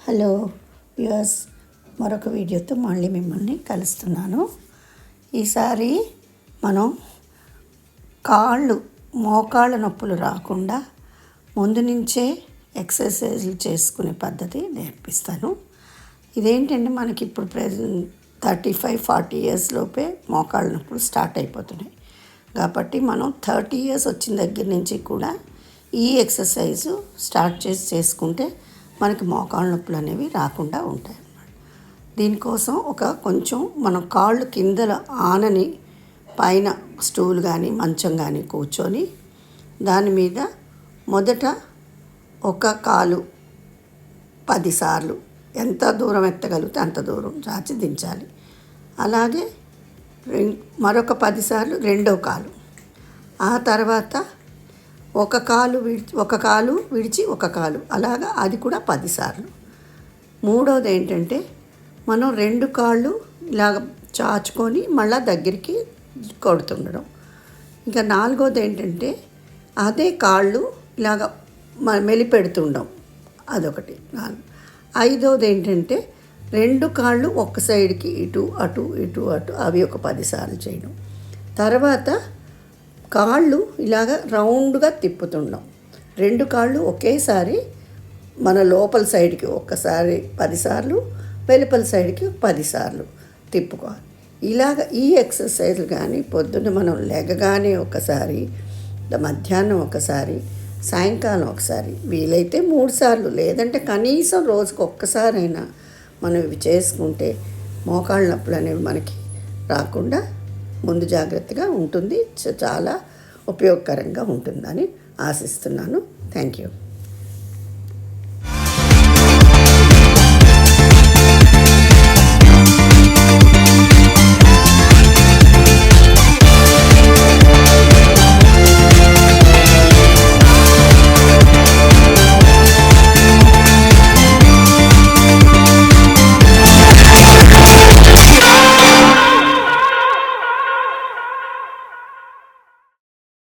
Hello viewers, మరొక వీడియోతో మళ్ళీ మిమ్మల్ని కలుస్తున్నాను. ఈసారి మనం మోకాళ్ళ నొప్పులు రాకుండా ముందు నుంచే ఎక్సర్సైజులు చేసుకునే పద్ధతి నేర్పిస్తాను. ఇదేంటంటే మనకి ఇప్పుడు 35-40 ఇయర్స్ లోపే మోకాళ్ళ నొప్పులు స్టార్ట్ అయిపోతున్నాయి. కాబట్టి మనం 30 ఇయర్స్ వచ్చిన దగ్గర నుంచి కూడా ఈ ఎక్సర్సైజు స్టార్ట్ చేసుకుంటే మనకి మోకాళ్ళ నొప్పులు అనేవి రాకుండా ఉంటాయి అన్నమాట. దీనికోసం కొంచెం మనం కాళ్ళు కిందల ఆనని పైన స్టూల్ కానీ మంచం కానీ కూర్చొని దాని మీద మొదట ఒక కాలు 10 సార్లు ఎంత దూరం ఎత్తగలిగితే అంత దూరం చాచి దించాలి. అలాగే మరొక 10 సార్లు రెండో కాలు, ఆ తర్వాత ఒక కాలు విడిచి ఒక కాలు, అలాగా అది కూడా 10 సార్లు. మూడోది ఏంటంటే మనం 2 కాళ్ళు ఇలాగ చాచుకొని మళ్ళీ దగ్గరికి కొడుతుండడం. ఇంకా నాలుగోది ఏంటంటే అదే కాళ్ళు ఇలాగ మెలిపెడుతుండం, అదొకటి. ఐదోది ఏంటంటే 2 కాళ్ళు ఒక సైడ్కి ఇటు అటు ఇటు అటు అవి ఒక 10 సార్లు చేయడం. తర్వాత కాళ్ళు ఇలాగ రౌండ్గా తిప్పుతుండం. 2 కాళ్ళు ఒకేసారి మన లోపల సైడ్కి ఒక్కసారి 10 సార్లు, వెలుపల సైడ్కి 10 సార్లు తిప్పుకోవాలి. ఇలాగ ఈ ఎక్సర్సైజులు కానీ పొద్దున్న మనం లెగగానే ఒకసారి, మధ్యాహ్నం ఒకసారి, సాయంకాలం ఒకసారి, వీలైతే 3 సార్లు, లేదంటే కనీసం రోజుకు ఒక్కసారైనా మనం ఇవి చేసుకుంటే మోకాళ్ళ నొప్పులు అనేవి మనకి రాకుండా ముందు జాగ్రత్తగా ఉంటుంది. చాలా ఉపయోగకరంగా ఉంటుందని ఆశిస్తున్నాను. Thank you.